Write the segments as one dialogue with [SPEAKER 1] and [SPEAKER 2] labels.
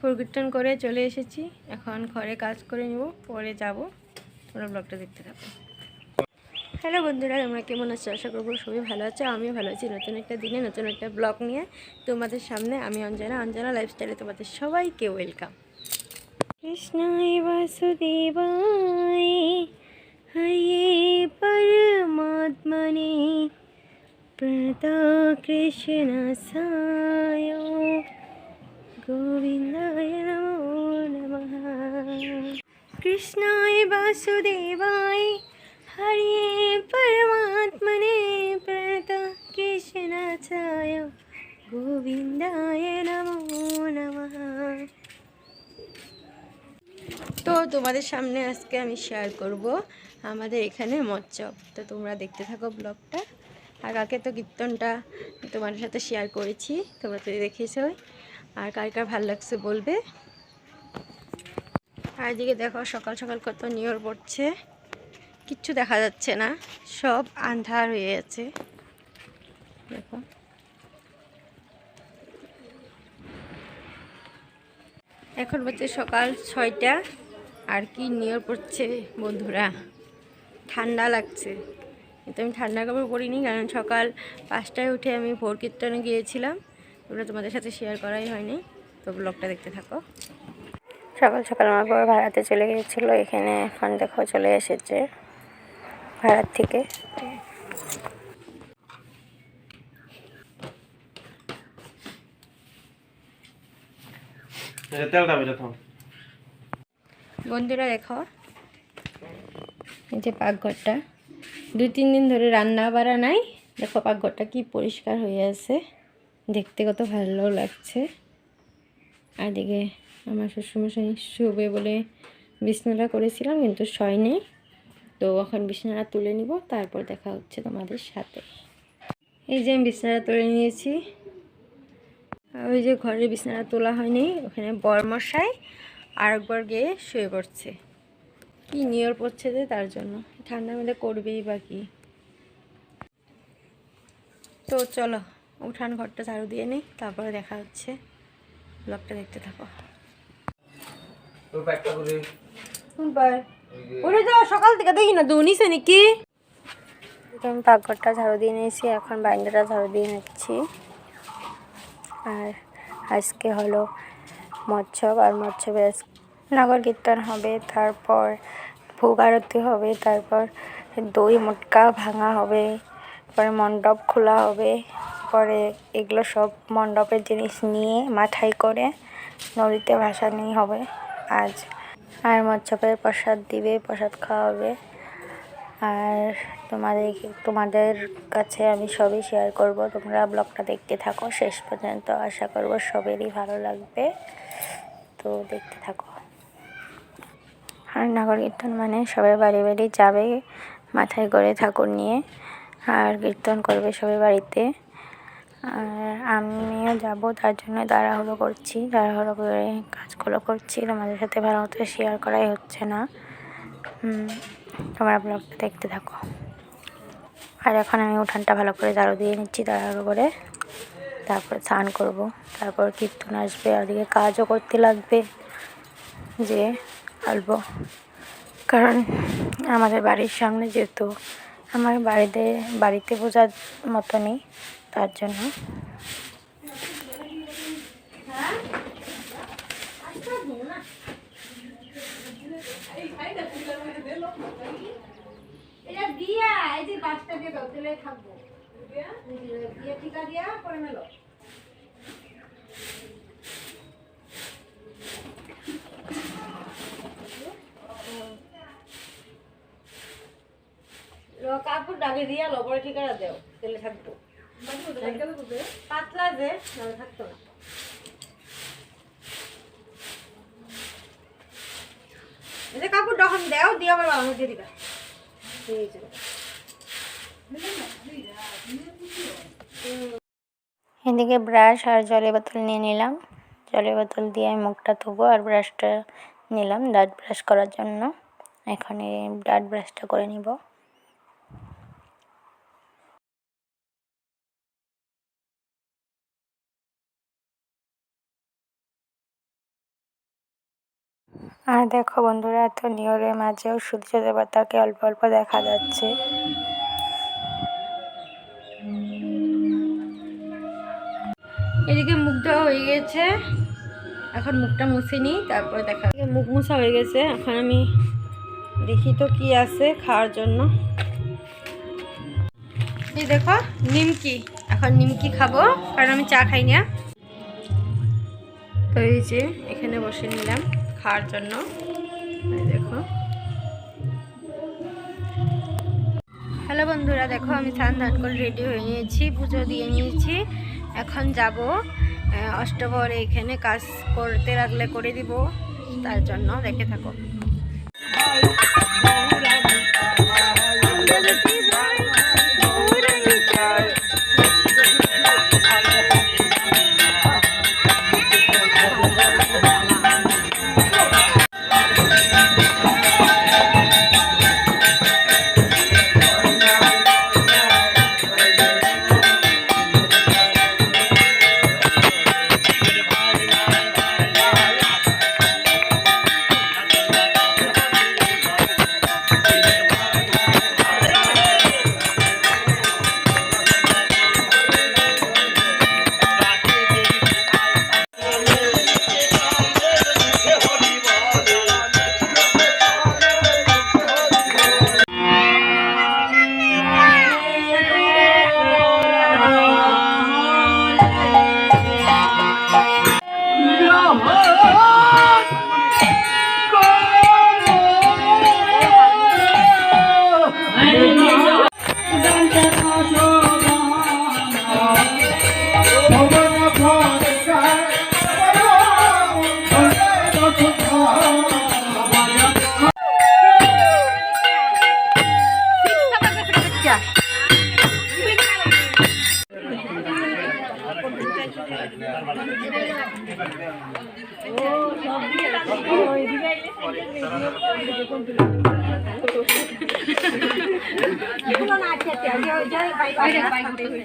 [SPEAKER 1] প্রকীর্তন করে চলে এসেছি, এখন ঘরে কাজ করে নেব, পরে যাব। তোমরা ব্লগটা দেখতে থাকো। হ্যালো বন্ধুরা, তোমরা কেমন আছো? আশা করবো সবই ভালো আছে, আমিও ভালো আছি। নতুন একটা দিনে নতুন একটা ব্লগ নিয়ে তোমাদের সামনে আমি অঞ্জনা লাইফস্টাইলে তোমাদের সবাইকে ওয়েলকাম। কৃষ্ণায় বাসুদেবায় হরে পরমাত্মনে প্রণত কৃষ্ণায় গোবিন্দায় নমো নমঃ। কৃষ্ণায় বাসুদেবায় হরে পরমাত্মনে প্রণত কৃষ্ণায় গোবিন্দায় নমো নমঃ। তো তোমাদের সামনে আজকে আমি শেয়ার করব আমাদের এখানে মৎসব। তো তোমরা দেখতে থাকো ব্লগটা। আর কালকে তো কীর্তনটা তোমাদের সাথে শেয়ার করেছি, তোমরা তো দেখেছো। আর কার কার ভালো লাগছে বলবে। আর এদিকে দেখো সকাল সকাল কত নিয়র পড়ছে, কিচ্ছু দেখা যাচ্ছে না, সব আন্ধার হয়ে আছে। দেখো এখন হচ্ছে সকাল 6টা, আর কি নিয়র পড়ছে বন্ধুরা, ঠান্ডা লাগছে। কিন্তু আমি ঠান্ডা কাপড় পরিনি, কারণ সকাল 5টায় উঠে আমি ভোর কীর্তনে গিয়েছিলাম। ওটা তোমাদের সাথে শেয়ার করাই হয়নি, তো ব্লগটা দেখতে থাকো। সকাল সকাল আমার বড় ভাড়াতে চলে গিয়েছিল, এখানে এখন দেখো চলে এসেছে ভাড়ার থেকে। বন্ধুরা দেখো এই যে পাকঘরটা, 2-3 দিন ধরে রান্না বাড়া নাই। দেখো পাকঘরটা কি পরিষ্কার হয়ে আছে, দেখতে কত ভালো লাগছে। আর দিকে আমার শ্বশুরমশাই শুবে বলে বিছানাটা করেছিলাম, কিন্তু শয় নেই। তো এখন বিছানাটা তুলে নিব, তারপর দেখা হচ্ছে তোমাদের সাথে। এই যে আমি বিছানাটা তুলে নিয়েছি। ওই যে ঘরের বিছানাটা তোলা হয়নি, ওখানে বরমশাই আরেকবার গিয়ে শুয়ে পড়ছে। কি নিয়র পড়ছে যে, তার জন্য ঠান্ডার মধ্যে করবেই বা কি। তো চলো উঠান ঘরটা ঝাড়ু দিয়ে নিই, তারপরে দেখা হচ্ছে। ব্লগটা দেখতে থাকো। সকাল থেকে দেখি না দৌড়িছে নাকি। আমি পাকঘরটা ঝাড়ু দিয়ে নিয়েছি, এখন বাইন্ডাটা ঝাড়ু দিয়ে নিচ্ছি। আর আজকে হলো মৎসব, আর মৎসবে নগর কীর্তন হবে, তারপর ভোগ আরতি হবে, তারপর দই মোটকা ভাঙা হবে, পরে মণ্ডপ খোলা হবে, পরে এগুলো সব মণ্ডপের জিনিস নিয়ে মাথায় করে নদীতে ভাসানি হবে আজ। আর মৎসবের প্রসাদ দিবে, প্রসাদ খাওয়াবে। আর তোমাদের কাছে আমি সবই শেয়ার করব, তোমরা ব্লগটা দেখতে থাকো শেষ পর্যন্ত, আশা করব সবেরই ভালো লাগবে। তো দেখতে থাকো। আর নগর কীর্তন মানে সবাই বাড়ি বাড়ি যাবে মাথায় করে ঠাকুর নিয়ে, আর কীর্তন করবে সবাই বাড়িতে। আর আমিও যাব, তার জন্য তাড়াহুড়ো করে কাজগুলো করছি। তোমাদের সাথে ভালো মতো শেয়ার করাই হচ্ছে না। তোমরা ব্লগটা দেখতে থাকো। আর এখন আমি উঠানটা ভালো করে ঝাড়ু দিয়ে নিচ্ছি তাড়াহুড়ো করে, তারপর স্নান করব, তারপর কীর্তন আসবে। আর দিকে কাজও করতে লাগবে, যে আলবো, কারণ আমাদের বাড়ির সামনে যেহেতু আমার বাড়িতে বোঝার মতো নেই, তার জন্য। কাপড় ডাকে দিয়া লো, পরে ঠিকানা দেও, তেলে থাকবো। পাতলা যে থাকতো না। এই কাপড় যখন দেও দিয়ে আবার বাবা দিয়ে দিবা। এদিকে ব্রাশ আর জলের বোতল নিয়ে নিলাম, জলের বোতল দিয়ে আমি মুখটা ধোবো, আর ব্রাশটা নিলাম দাঁত ব্রাশ করার জন্য। এখন এই দাঁত ব্রাশটা করে নিব। আর দেখো বন্ধুরা, এত নিয়রের মাঝেও সূর্য দেবতাকে অল্প অল্প দেখা যাচ্ছে। এদিকে মুখ ধোয়া হয়ে গেছে, এখন মুখটা মুছে নিই, তারপরে দেখা মুখ মুছা হয়ে গেছে। এখন আমি দেখি তো কি আছে খাওয়ার জন্য। এই দেখো নিমকি, এখন নিমকি খাবো, কারণ আমি চা খাই না। তো এই যে এখানে বসে নিলাম খাওয়ার জন্য। দেখো, হ্যালো বন্ধুরা, দেখো আমি স্নান ধান করে রেডি হয়ে নিয়েছি, পুজো দিয়ে নিয়েছি। এখন যাব অষ্টপ্রহরে, এখানে কাজ করতে লাগলে করে দিব, তার জন্য দেখে থাকো।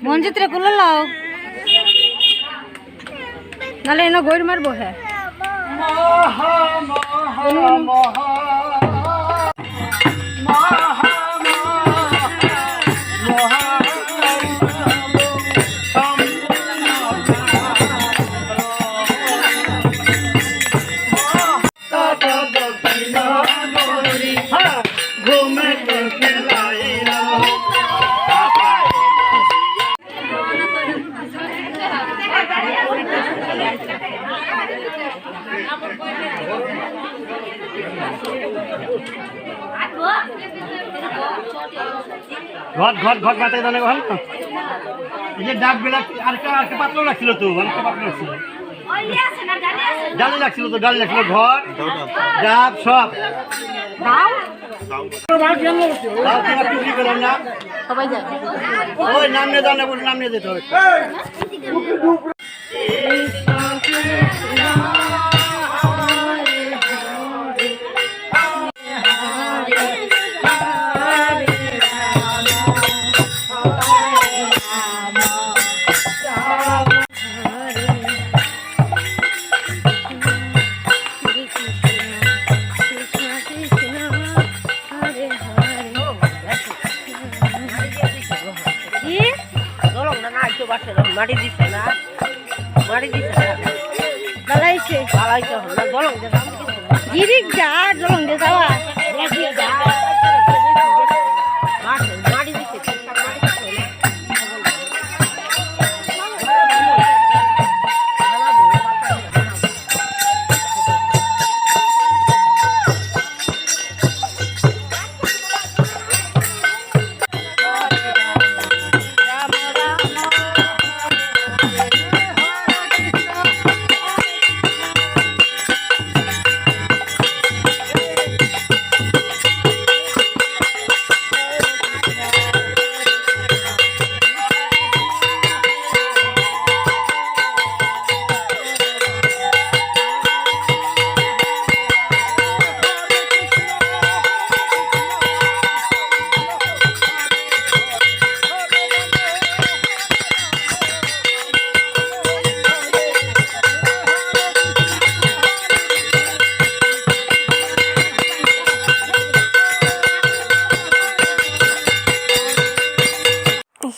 [SPEAKER 1] মঞ্জিত্রে গুলো লাও, নালে এনে গইর মারবো। হ্যাঁ,
[SPEAKER 2] ঘট ঘট ঘট মাথায় দানে ভালো না, এই যে ডাক বেলা আর পাতলো লাগছিল তো, অনেকটা পাতলো লাগছিল, ডালি লাগছিল তো, ডালি লাগছিল, ঘর ডাব সব
[SPEAKER 1] সবাই যায়।
[SPEAKER 2] ওই নাম নিয়ে দাও, নাম নিয়ে যেতে হবে। মাটি দিচ্ছে না, মাটি দিচ্ছে না,
[SPEAKER 1] দালাইছে
[SPEAKER 2] পালাইতে হবে না, জলং দিয়ে
[SPEAKER 1] জিরিক যা জলং দিয়ে যাওয়া
[SPEAKER 2] মাটি দিচ্ছে।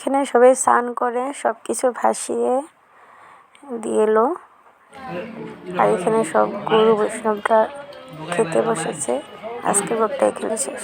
[SPEAKER 1] এখানে সবাই স্নান করে সব কিছু ভাসিয়ে দিয়ে এলো। আর এখানে সব গুরু বৈষ্ণবরা খেতে বসেছে। আজকে ভোগটা এখানে শেষ।